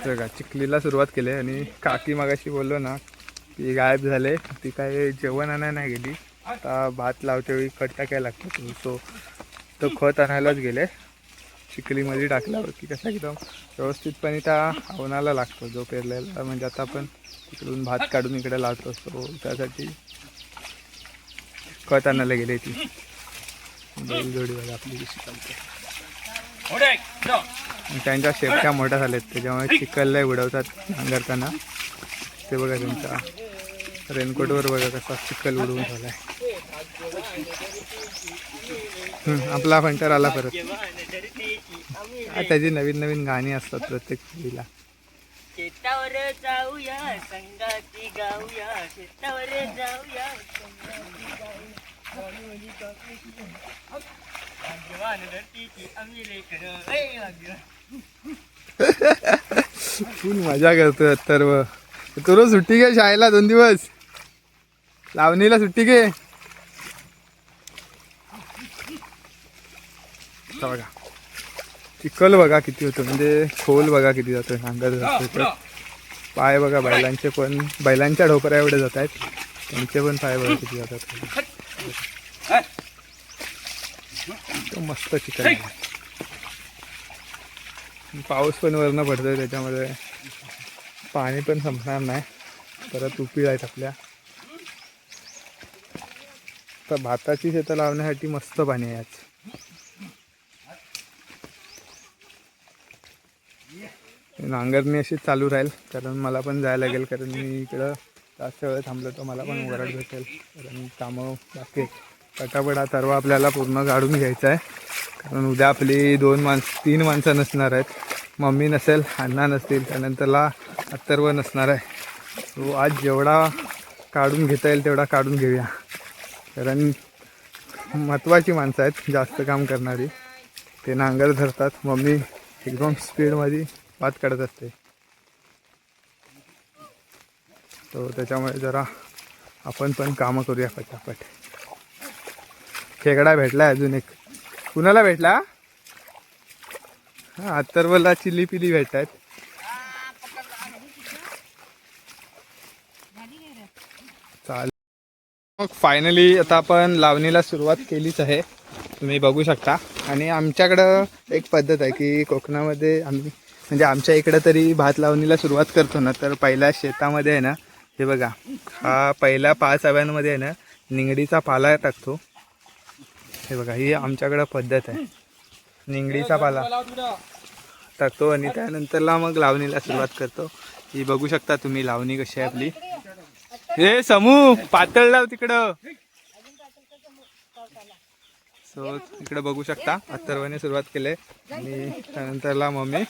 बघा चिखलीला सुरुवात केली आणि काकी मगाशी बोललो ना की गायब झाले, ती काय जेवण आणायला नाही गेली. आता भात लावते वेळी खत टाकायला लागतो, सो तो खत आणायलाच गेले. चिखलीमध्ये टाकल्यावर की कसं एकदम व्यवस्थितपणे त्या आवनाला लागतो जो पेरलेला. म्हणजे आता आपण तिकडून भात काढून इकडे लावतो, सो त्यासाठी खत आणायला गेले. ती बैलजोडी बघा आपली कशी चालते. त्यांच्या शेपट्या मोठ्या झाल्यात त्याच्यामुळे चिखलला उडवतात नांगरताना. ते बघा त्यांचा रेनकोटवर बघा कसा चिखल उडवून झालाय. आपला फंटर आला परत. त्याची नवीन नवीन गाणी असतात प्रत्येक पिढीला. शेतावर जाऊया संगाती गाऊया, शेतावर जाऊया फुल मजा करतोय अथर्व. तू रोज सुट्टी घे शाळेला 2 दिवस, लावणीला सुट्टी घे. बघा चिखल बघा किती होतो, म्हणजे खोल बघा किती जातोय, नांगर जातोय. पाय बघा बैलांचे पण, बैलांच्या ढोपऱ्या एवढे जात आहेत, त्यांचे पण पाय बघा किती जातात. मस्त चिखल. पाऊस पण वरनं पडतोय त्याच्यामध्ये पाणी पण संपणार नाही. परत उपीळ आहेत आपल्या. तर भाताची शेतं लावण्यासाठी मस्त पाणी आहे आज. नांगरणी अशी चालू राहील, कारण मला पण जायला लागेल. कारण मी इकडं जास्त वेळ थांबलो तर मला पण वराड भेटेल, कारण कामं बाकी पटापट हा तरवा आपल्याला पूर्ण काढून घ्यायचा आहे. कारण उद्या आपली 3 माणसं नसणार आहेत. मम्मी नसेल, अण्णा नसतील, त्यानंतरला अथर्व नसणार आहे. तो आज जेवढा काढून घेता येईल तेवढा काढून घेऊया, कारण महत्त्वाची माणसं आहेत जास्त काम करणारी. ते नांगर धरतात, मम्मी एकदम स्पीडमध्ये भात काढत असते. तो त्याच्यामुळे जरा आपण पण कामं करूया पटापट. खेकडा भेटला अजून एक. कुणाला भेटला? हा अथर्वला चिली पिली भेटत आहेत. चालेल मग फायनली आता आपण लावणीला सुरुवात केलीच आहे, तुम्ही बघू शकता. आणि आमच्याकडं एक पद्धत आहे की कोकणामध्ये आम्ही, म्हणजे आमच्या इकडं तरी भात लावणीला सुरुवात करतो ना, तर पहिल्या शेतामध्ये आहे ना, हे बघा हा पहिल्या 5 आव्यांमध्ये आहे ना निंगडीचा पाला टाकतो. हे बघा ही आमच्याकडं पद्धत आहे, निंगडीचा पाला टाकतो आणि त्यानंतरला मग लावणीला सुरुवात करतो. ही बघू शकता तुम्ही लावणी कशी आहे आपली. हे समू पातळ लाव तिकडं. सो इकडं बघू शकता अथर्वने सुरुवात केली आणि त्यानंतरला मम्मी,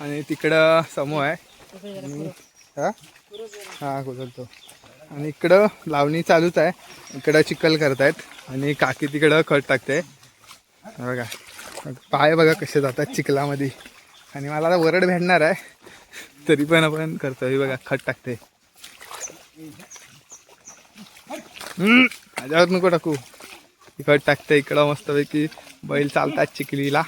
आणि तिकडं समूह आहे. हा गुजरतो. आणि इकडं लावणी चालूच आहे, इकडं चिखल करतायत आणि काकी तिकडं खत टाकते. बघा पाय बघा कसे जातात चिखलामध्ये. आणि मला आता वरड भेटणार आहे तरी पण आपण करतो. हे बघा खत टाकते. माझ्यावर नको टाकू. खत टाकते इकडं मस्तपैकी. बैल चालतात चिखलीला.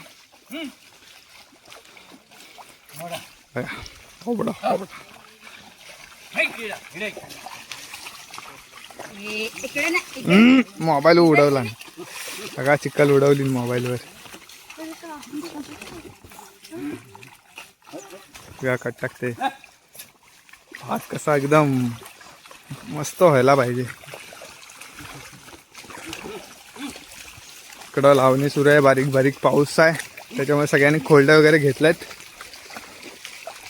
मोबाईल उडवला सगळा चिखल उडवली मोबाईलवर. खत टाकते. भात कसा एकदम मस्त व्हायला पाहिजे. इकडं लावणी सुरू आहे, बारीक बारीक पाऊस आहे त्याच्यामुळे सगळ्यांनी खोलड्या वगैरे घेतल्यात.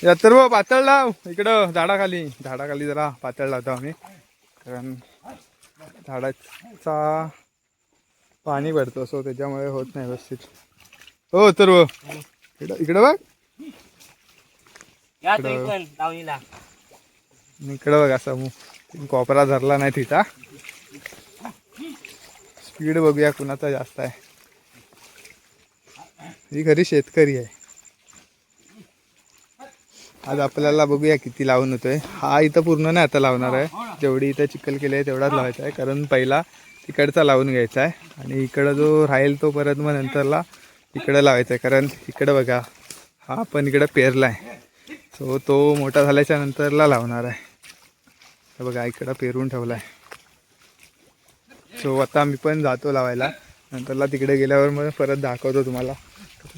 अथर्व पातळ लाव इकडं झाडाखाली जरा पातळ लावतो आम्ही, कारण झाडाचा पाणी भरतो सो त्याच्यामुळे होत नाही व्यवस्थित. हो अथर्व इकडं बघ, इकडं बघ. असा कोपरा धरला नाही तिचा. स्पीड बघूया कुणाचा जास्त आहे. ही खरी शेतकरी आहे. आज आपल्याला बघूया किती लावून होतोय. हा इथं पूर्ण नाही आता लावणार आहे, जेवढी इथं चिखल केली आहे तेवढाच लावायचा आहे, कारण पहिला तिकडचा लावून घ्यायचा आहे आणि इकडं जो राहील तो परत मग नंतरला इकडं लावायचा आहे. कारण इकडं बघा हा पण इकडे पेरला आहे. सो तो मोठा झाल्याच्या नंतरला लावणार आहे. हे बघा इकडं पेरून ठेवला आहे. सो आता मी पण जातो लावायला. नंतरला तिकडे गेल्यावर मग परत दाखवतो तुम्हाला.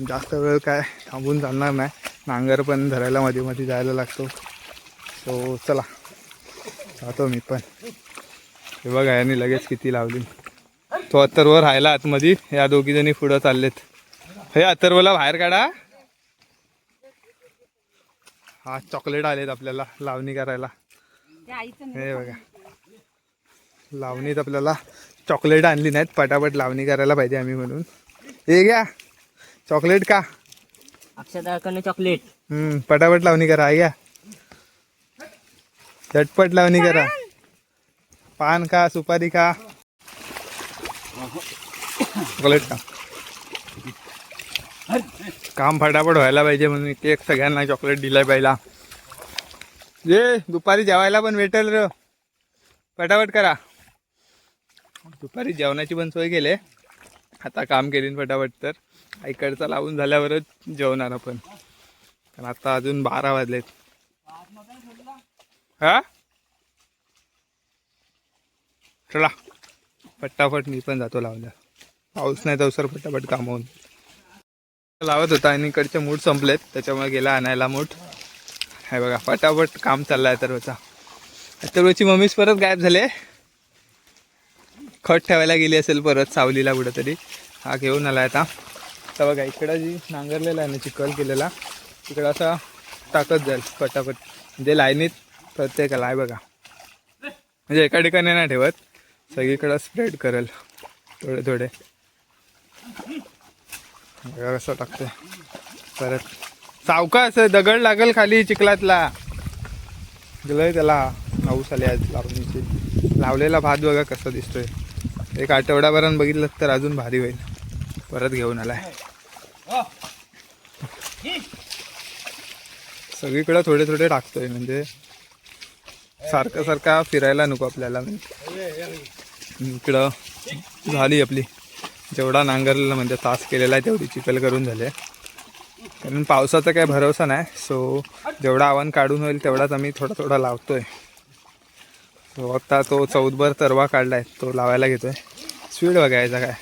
जास्त वेळ काय थांबून चालणार नाही. नांगर पण धरायला मध्ये मध्ये जायला लागतो. सो चला जातो मी पण. हे बघा यांनी लगेच किती लावली. तो अथर्व राहिला आतमध्ये. या दोघीजणी पुढं चाललेत. हे अथर्वला बाहेर काढा. हा चॉकलेट आलेत आपल्याला लावणी करायला. हे बघा लावणीत आपल्याला चॉकलेट आणली नाहीत. पटापट लावणी करायला पाहिजे आम्ही म्हणून. हे घ्या चॉकलेट का. अक्षताकडनं चॉकलेट. पटापट लावणी करा. आहे घ्या झटपट लावणी करा. पान का सुपारी का चॉकलेट का. काम फटाफट व्हायला पाहिजे म्हणून इथे एक सगळ्यांना चॉकलेट दिलाय पहिला. जे दुपारी जेवायला पण भेटेल र. फटाफट करा. दुपारी जेवणाची पण सोय केली. आता काम केली फटाफट. तर इकडचा लावून झाल्यावरच जेवणार आपण. कारण आता अजून 12 वाजलेत. हा चला फटाफट मी पण जातो लावल्या. पाऊस नाही तर सर फटाफट काम होऊन लावत होता. आणि इकडचे मूठ संपलेत त्याच्यामुळे गेला आणायला मूठ. हे बघा फटाफट काम चाललं आहे अथर्वचा. अथर्वची मम्मीच परत गायब झाले. खत ठेवायला गेली असेल परत सावलीला कुठं तरी. हा घेऊन आला आता. तर बघा इकडं जी नांगरलेला आहे ना चिखल केलेला तिकडं असा टाकत जाईल फटाफट. म्हणजे लाईनीत प्रत्येकाला आहे बघा. म्हणजे एका ठिकाणी नाही ठेवत. सगळीकडं स्प्रेड करेल थोडे थोडे. बघा कसं टाकतोय. परत सावकाश दगड लागल खाली चिखलातला. गेलंय त्याला 9 साली आज लावणीची. लावलेला भात बघा कसा दिसतोय. एक आठवड्याभरानं बघितलं तर अजून भारी होईल. परत घेऊन आलाय. सगळीकडं थोडे थोडे टाकतोय म्हणजे सारखं सारखा फिरायला नको आपल्याला. इकडं झाली आपली जेवढा नांगरलेला म्हणजे तास केलेला आहे तेवढी चिखल करून झाले. कारण पावसाचा काही भरोसा नाही. सो जेवढा आव्हान काढून होईल तेवढाच आम्ही थोडा थोडा लावतोय. सो आता तो 14 तरवा काढलाय तो लावायला घेतोय. स्पीड बघायचा काय.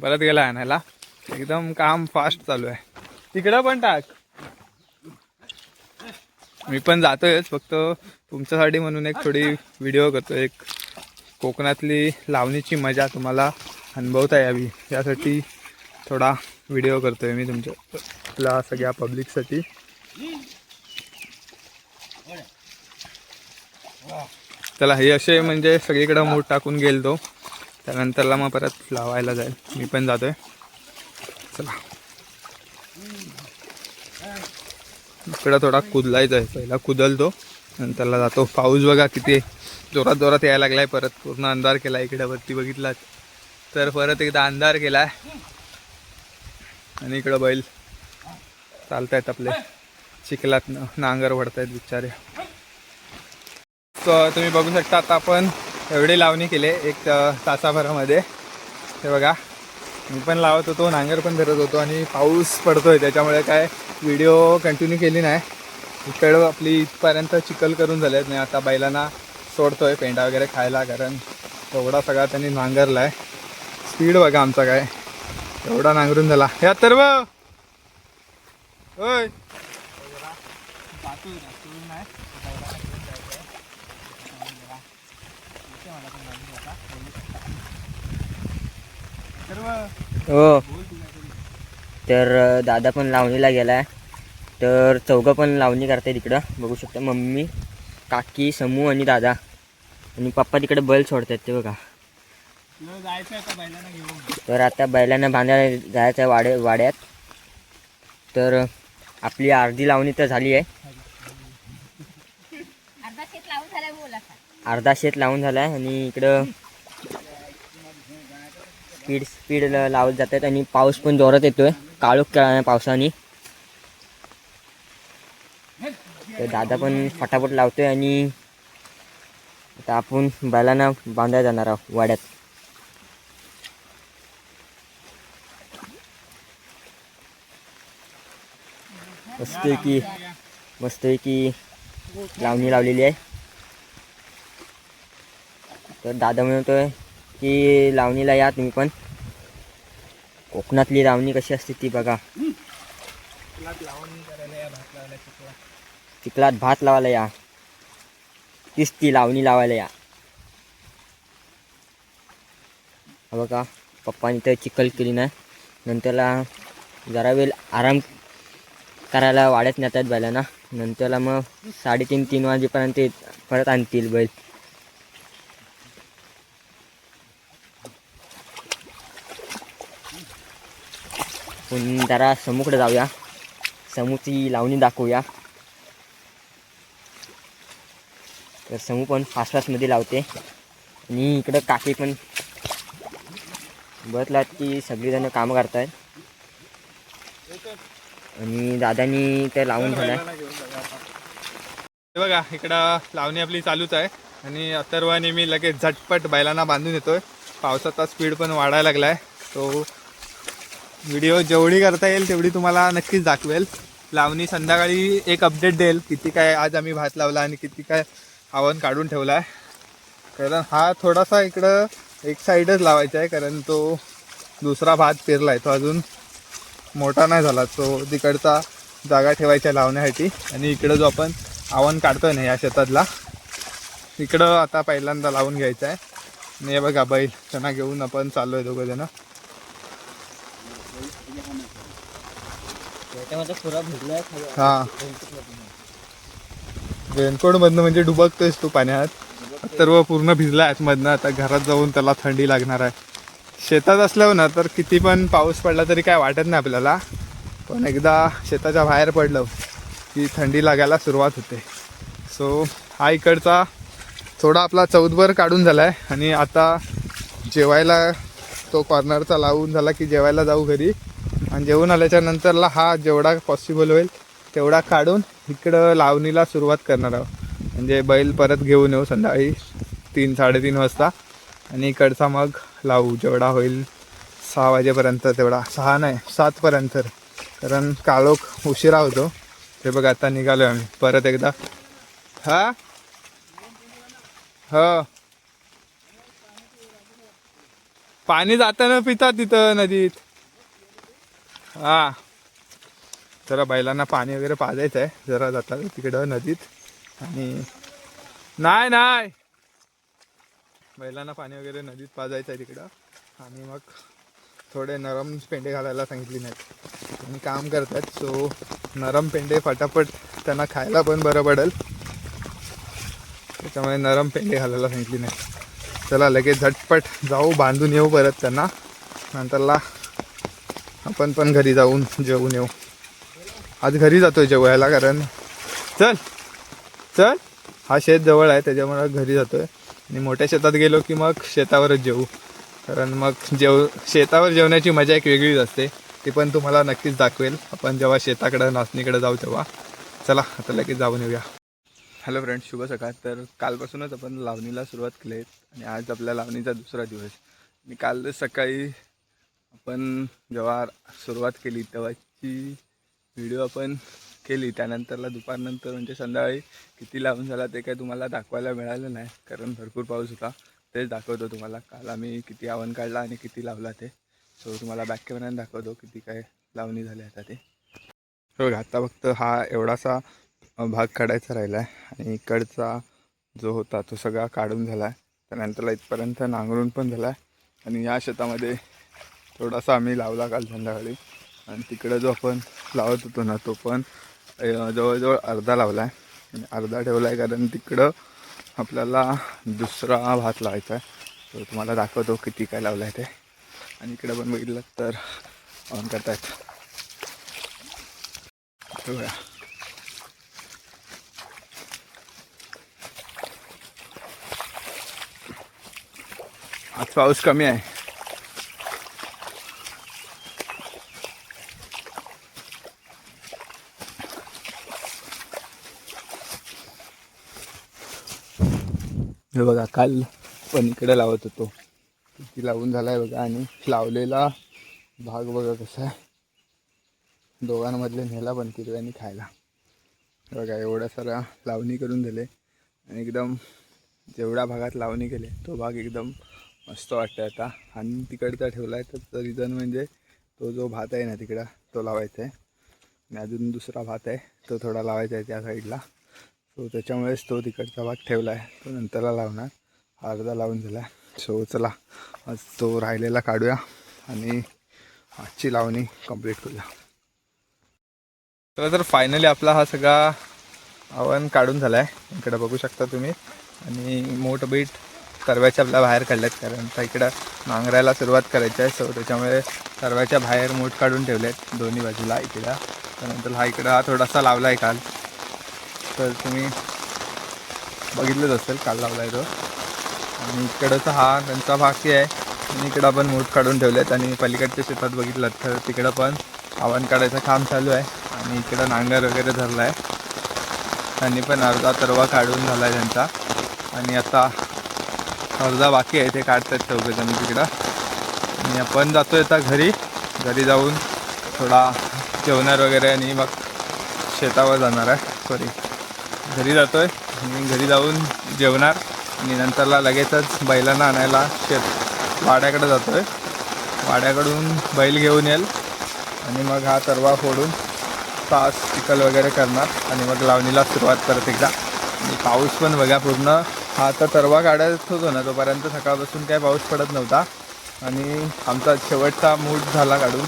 परत गेला आणायला. एकदम काम फास्ट चालू आहे. तिकडं पण टाक. मी पण जातोयच फक्त तुमच्यासाठी म्हणून एक थोडी व्हिडिओ करतो. एक कोकणातली लावणीची मजा तुम्हाला अनुभवता यावी यासाठी थोडा व्हिडिओ करतोय मी तुमच्या सगळ्या पब्लिकसाठी. त्याला हे असे म्हणजे सगळीकडं मूठ टाकून गेलतो. त्यानंतरला मग परत लावायला जाईल. मी पण जातोय. चला इकडं थोडा कुदलायचा आहे. पहिला कुदलतो नंतरला जातो. पाऊस बघा किती जोरात जोरात यायला लागलाय. परत पूर्ण अंधार केला. इकडे वरती बघितलात तर परत एकदा अंधार केलाय. आणि इकडं बैल चालतायत आपले चिखलात नांगर वडतायत बिचारे. तर तुम्ही बघू शकता आता आपण एवढी लावणी केले 1 तासाभरामध्ये. हे बघा मी पण लावत होतो नांगर पण धरत होतो आणि पाऊस पडतोय त्याच्यामुळे काय व्हिडिओ कंटिन्यू केली नाही. इकडं आपली इथपर्यंत चिखल करून झालेत नाही. आता बैलांना सोडतोय पेंडा वगैरे खायला कारण एवढा सगळा त्यांनी नांगरला आहे. स्पीड बघा आमचा काय एवढा नांगरून झाला. हे अथर्व होय हो. तर दादा पण लावणीला गेलाय. तर चौघं पण लावणी करताय तिकडं बघू शकता. मम्मी, काकी, समू आणि दादा आणि पप्पा तिकडे बैल सोडतात ते बघा. तर आता बैलांना बांधायला जायचं आहे वाड्यात. तर आपली अर्धी लावणी तर झाली आहे. अर्धा शेत लावून झाला आहे. आणि इकडं स्पीड लावत जात आहेत. आणि पाऊस पण जोरात येतोय. काळोख केला नाही पावसाने. तर दादा पण फटाफट लावतोय आणि आता आपण बैलांना बांधायला जाणार आहोत वाड्यात. मस्तपैकी लावणी लावलेली आहे. तर दादा म्हणतोय की लावणीला या तुम्ही पण. कोकणातली लावणी कशी असते ती बघा. चिखलात भात लावायला या. तीच ती लावणी लावायला या. हा बघा पप्पानी तर चिखल केली नाही. नंतरला जरा वेळ आराम करायला वाड्यात नेतात बैलांना. नंतरला मग 3:30 वाजेपर्यंत परत आणतील बैल. पण जरा समूकडे जाऊया. समूची लावणी दाखवूया. तर समू पण फास्टमध्ये लावते. आणि इकडं काकी पण बसलात की सगळीजणं कामं करतायत. आणि दादानी तर लावून झालाय. बघा इकडं लावणी आपली चालूच आहे. आणि अथर्व आणि मी लगेच झटपट बैलांना बांधून येतोय. पावसाचा स्पीड पण वाढायला लागलाय. तो व्हिडिओ जेवढी करता येईल तेवढी तुम्हाला नक्कीच दाखवेल. लावणी संध्याकाळी एक अपडेट देईल किती काय आज आम्ही भात लावला आणि किती काय आवन काढून ठेवला आहे. कारण हा थोडासा इकडं एक साईडच लावायचा आहे. कारण तो दुसरा भात पेरला आहे तो अजून मोठा नाही झाला. तो तिकडचा जागा ठेवायचा लावण्यासाठी. आणि इकडं जो आपण आवन काढतोय ना या शेतातला इकडं आता पहिल्यांदा लावून घ्यायचा आहे. आणि हे बघा बैल त्यांना घेऊन आपण चाललो आहे दोघं जण. हा रेनकोट मधनं म्हणजे डुबकतोयस तू पाण्यात. सर्व पूर्ण भिजला आहे मधनं. आता घरात जाऊन त्याला थंडी लागणार आहे. शेतात असल्यावर ना तर किती पण पाऊस पडला तरी काय वाटत नाही आपल्याला. पण एकदा शेताच्या बाहेर पडलं की थंडी लागायला सुरुवात होते. सो हा इकडचा थोडा आपला चौदभर काढून झाला आहे. आणि आता जेवायला तो कॉर्नरचा लावून झाला की जेवायला जाऊ घरी. आणि जेवून आल्याच्या नंतरला हा जेवढा पॉसिबल होईल तेवढा काढून इकडं लावणीला सुरुवात करणार आहोत. म्हणजे बैल परत घेऊन येऊ संध्याकाळी 3-3:30 वाजता. आणि इकडचा मग लावू जेवढा होईल 6 वाजेपर्यंत. तेवढा 6 नाही 7पर्यंत. कारण काळोख उशिरा होतो. ते बघ आता निघालो आम्ही परत एकदा. हा हो पाणी जाताना पितात तिथं नदीत. हा जरा बैलांना पाणी वगैरे पाजायचं आहे जरा जातात तिकडं नदीत. आणि नाही बैलांना पाणी वगैरे नदीत पाजायचं आहे तिकडं. आणि मग थोडे नरम पेंडे घालायला सांगितली नाहीत. आणि काम करतात. सो नरम पेंडे फटाफट त्यांना खायला पण बरं पडेल. त्याच्यामुळे नरम पेंडे घालायला सांगितली नाही. चला लगेच झटपट जाऊ बांधून येऊ परत त्यांना. नंतरला आपण पण घरी जाऊन जेवून येऊ. आज घरी जातोय जेवायला कारण चल हा शेत जवळ आहे त्याच्यामुळे घरी जातोय. आणि मोठ्या शेतात गेलो की मग शेतावरच जेवू. कारण मग शेतावर जेवण्याची मजा एक वेगळीच असते. ती पण तुम्हाला नक्कीच दाखवेल आपण जेव्हा शेताकडं नाचणीकडे जाऊ तेव्हा. चला आता लगेच जाऊन येऊया. हॅलो फ्रेंड्स, शुभ सकाळ. तर कालपासूनच आपण लावणीला सुरुवात केली आहे. आणि आज आपल्या लावणीचा दुसरा दिवस. आणि काल सकाळी आपण जेव्हा सुरुवात केली तेव्हाची व्हिडिओ आपण केली. त्यानंतरला दुपारनंतर म्हणजे संध्याकाळी किती लावून झाला ते काय तुम्हाला दाखवायला मिळालं नाही कारण भरपूर पाऊस होता. तेच दाखवतो तुम्हाला. काल आम्ही किती आवन काढला आणि किती लावला ते. सो तुम्हाला बॅक कॅमेऱ्याने दाखवतो किती काय लावणी झाली आता ते. बघा आता फक्त हा एवढासा भाग काढायचा राहिला आहे. आणि इकडचा जो होता तो सगळा काढून झाला आहे. त्यानंतरला इथपर्यंत नांगरून पण झाला आहे. आणि या शेतामध्ये थोडासा आम्ही लावला काल संध्याकाळी. आणि तिकडं जो आपण लावत होतो ना तो पण जवळजवळ अर्धा लावला आहे. आणि अर्धा ठेवला आहे कारण तिकडं आपल्याला दुसरा भात लावायचा आहे. तो तुम्हाला दाखवतो किती काय लावला आहे ते. आणि इकडं पण बघितलं तर ऑन करतायत बघा. आज पाऊस कमी आहे. हे बघा काल पण इकडे लावत होतो, किती लावून झाला आहे बघा. आणि लावलेला भाग बघा कसा आहे, दोघांमधले नेला पण किरव्यानी खायला. बघा एवढ्या साऱ्या लावणी करून दिले आणि एकदम जेवढ्या भागात लावणी केले तो भाग एकदम मस्त वाटतं आता. आणि तिकडचा ठेवला आहे तर रिझन म्हणजे तो जो भात आहे ना तिकडं तो लावायचा आहे, आणि अजून दुसरा भात आहे तो थोडा लावायचा आहे त्या साईडला. सो त्याच्यामुळेच तो तिकडचा भाग ठेवला आहे, तो नंतरला लावणार. अर्धा लावून दिला आहे. सो चला आज तो राहिलेला काढूया आणि आजची लावणी कंप्लीट करूया. तर फायनली आपला हा सगळा आव्हान काढून झाला आहे, इकडं बघू शकता तुम्ही. आणि मोठ बीट तरव्याच्या आपल्या बाहेर काढल्यात, कारण आता इकडं नांगरायला सुरुवात करायची आहे. सो त्याच्यामुळे तरव्याच्या बाहेर मोठ काढून ठेवले आहेत दोन्ही बाजूला इकडं. त्यानंतर हा इकडं हा थोडासा लावला आहे काल, तर तुम्ही बघितलंच असेल काल लावला आहे तो. आणि इकडंचा हा त्यांचा बाकी आहे, आणि इकडं आपण मोठ काढून ठेवले आहेत. आणि पलीकडच्या शेतात बघितलं तर तिकडं पण आव्हान काढायचं काम चालू आहे. आणि इकडं नांगर वगैरे धरला आहे, त्यांनी पण अर्धा तरवा काढून झाला आहे त्यांचा. आणि आता अर्धा बाकी आहे, ते काढतात चौघजण तिकडं. आणि आपण जातो आहे आता घरी जाऊन थोडा जेवणार वगैरे आणि मग शेतावर जाणार आहे. घरी जातो आहे आणि घरी जाऊन जेवणार आणि नंतरला लगेचच बैलांना आणायला वाड्याकडे जातो आहे. वाड्याकडून बैल घेऊन येईल आणि मग हा तरवा फोडून तास चिखल वगैरे करणार आणि मग लावणीला सुरुवात करत एकदा. आणि पाऊस पण बघा पूर्ण, हा आता तरवा काढत होतो ना तोपर्यंत सकाळपासून काय पाऊस पडत नव्हता. आणि आमचा शेवटचा मूड झाला काढून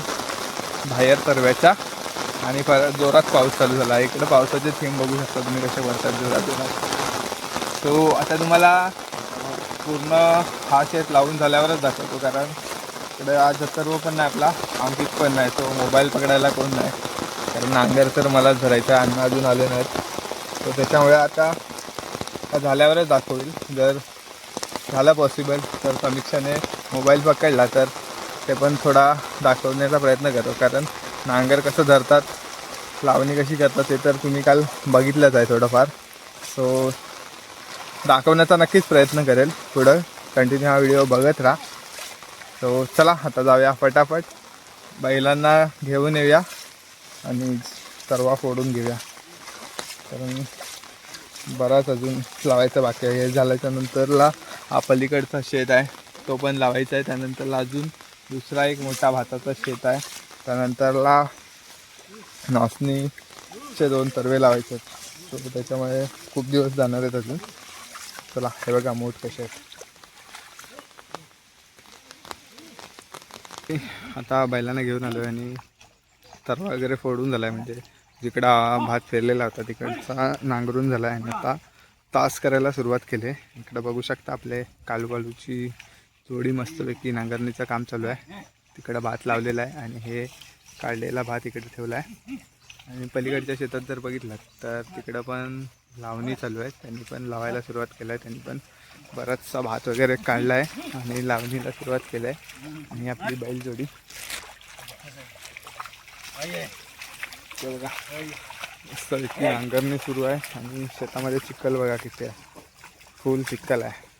बाहेर तरव्याच्या, आणि परत जोरात पाऊस चालू झाला. इकडं पावसाचे थेंब बघू शकता तुम्ही कसे वरतात जोरात. सो आता तुम्हाला पूर्ण हा शेत लावून झाल्यावरच दाखवतो, कारण इकडे आज अथर्व पण नाही आपला, अंकित पण नाही, तो मोबाईल पकडायला कोण नाही, कारण नांगर तर मलाच धरायचा आहे, अन्न अजून आले नाहीत. तर त्याच्यामुळे आता झाल्यावरच दाखवेल. जर झालं पॉसिबल तर समीक्षाने मोबाईल पकडला तर ते पण थोडा दाखवण्याचा प्रयत्न करतो, कारण नांगर कसं धरतात, लावणी कशी करतात ते तर तुम्ही काल बघितलंच आहे थोडंफार. सो दाखवण्याचा नक्कीच प्रयत्न करेल पुढं, कंटिन्यू हा व्हिडिओ बघत राहा. सो चला आता जाऊया फटाफट, बैलांना घेऊन येऊया आणि तरवा फोडून घेऊया, कारण बराच अजून लावायचं बाकी आहे. हे झाल्याच्या नंतरला हा पलीकडचा शेत आहे तो पण लावायचा आहे. त्यानंतरला अजून दुसरा एक मोठा भाताचा शेत आहे. त्यानंतरला नाचणीचे 2 तरवे लावायचे आहेत. सो त्याच्यामुळे खूप दिवस जाणार आहेत अजून. चला हे बघा मोठ कसे आहेत. आता बैलांना घेऊन आलो आहे आणि तरवा वगैरे फोडून झाला आहे, म्हणजे जिकडं भात पेरलेला होता तिकडचा नांगरून झाला आहे. आणि आता तास करायला सुरुवात केली आहे. इकडं बघू शकता आपले कालूबालूची जोडी मस्तपैकी नांगरणीचं काम चालू आहे. तिकडं भात लावलेला आहे आणि हे काढलेला भात इकडे ठेवला आहे. आणि पलीकडच्या शेतात जर बघितलं तर तिकडं पण लावणी चालू आहे, त्यांनी पण लावायला सुरुवात केलं आहे. त्यांनी पण बराचसा भात वगैरे काढला आहे आणि लावणीला सुरुवात केली आहे. आणि आपली बैलजोडी बघा मस्त इतकी नांगरणी सुरू आहे. आणि शेतामध्ये चिखल बघा किती आहे, फुल चिखल आहे.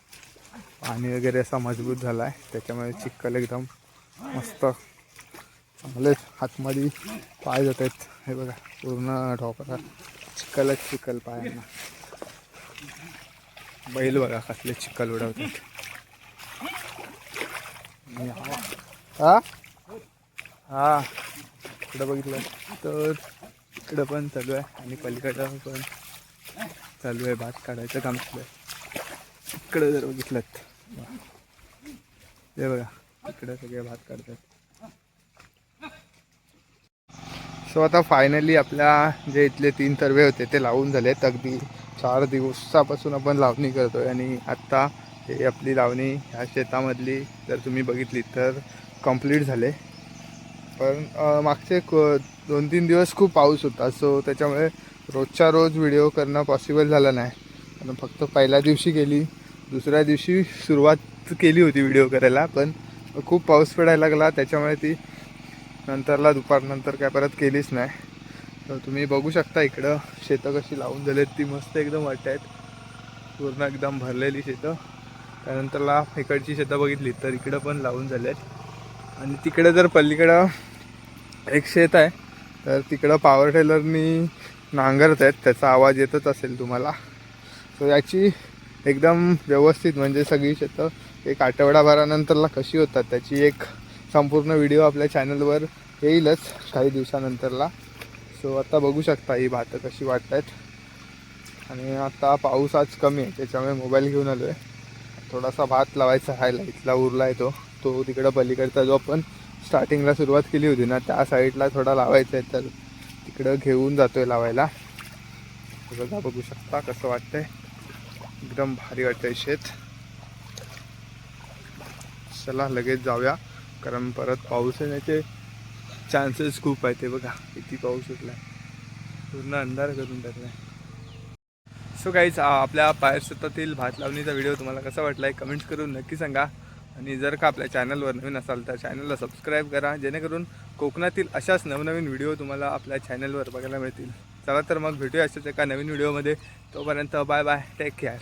पाणी वगैरे असा मजबूत झाला आहे, त्याच्यामुळे चिखल एकदम मस्त चांगलेच हातमध्ये पाय जात आहेत. हे बघा पूर्ण ढोकळा चिखलच चिखल पायांना. बैल बघा कसले चिखल उडवतात. हा हा इकडं बघितलं तर इकडं पण चालू आहे आणि पलीकडं पण चालू आहे, भात काढायचं काम चालू आहे. इकडं जर बघितलं हे बघा इकडं सगळे भात काढतात. सो आता फायनली आपल्या जे इथले 3 तरवे होते ते लावून झालेत. अगदी 4 दिवसापासून आपण लावणी करतोय आणि आत्ता हे आपली लावणी ह्या शेतामधली जर तुम्ही बघितली तर कंप्लीट झाले. पण मागचे 2-3 दिवस खूप पाऊस होता, सो त्याच्यामुळे रोजच्या रोज व्हिडिओ करणं पॉसिबल झालं नाही. आणि फक्त पहिल्या दिवशी केली, दुसऱ्या दिवशी सुरुवात केली होती व्हिडिओ करायला, पण खूप पाऊस पडायला लागला त्याच्यामुळे ती नंतरला दुपारनंतर काय परत केलीच नाही. तर तुम्ही बघू शकता इकडं शेतं कशी लावून झालेत, ती मस्त एकदम वाटत आहेत, पूर्ण एकदम भरलेली शेतं. त्यानंतरला इकडची शेतं बघितली तर इकडं पण लावून झाले आहेत. आणि तिकडे जर पलीकडं एक शेत आहे तर तिकडं पॉवर टेलरनी नांगरत आहेत, त्याचा आवाज येतच असेल तुम्हाला. सो याची एकदम व्यवस्थित म्हणजे सगळी शेतं एक आठवडाभरानंतरला कशी होतात त्याची एक संपूर्ण व्हिडिओ आपल्या चॅनलवर येईलच काही दिवसानंतरला. सो आता बघू शकता ही भातं कशी वाटत आहेत. आणि आता पाऊस आज कमी आहे त्याच्यामुळे मोबाईल घेऊन आलो आहे. थोडासा भात लावायचा आहे, लाईटला उरला आहे तो तिकडं पलीकडचा जो आपण स्टार्टिंगला सुरुवात केली होती ना त्या साईडला थोडा लावायचा आहे, तर तिकडं घेऊन जातो आहे लावायला. बघा बघू शकता कसं वाटतंय, एकदम भारी वाटतंय शेत. चला लगेच जाऊया कारण परत पाऊस येण्याचे चान्सेस खूप आहे. ते बघा किती पाऊस सुटलाय, पूर्ण अंधार करून टाकलाय. सो गाईज आपल्या पायर शेतातील भात लावणीचा व्हिडिओ तुम्हाला कसा वाटला आहे कमेंट्स करून नक्की सांगा. आणि जर का आपल्या चॅनलवर नवीन असाल तर चॅनलला सबस्क्राईब करा, जेणेकरून कोकणातील अशाच नवनवीन व्हिडिओ तुम्हाला आपल्या चॅनलवर बघायला मिळतील. चला तर मग भेटूया अशाच एका नवीन व्हिडिओमध्ये. तोपर्यंत बाय बाय, टेक केअर.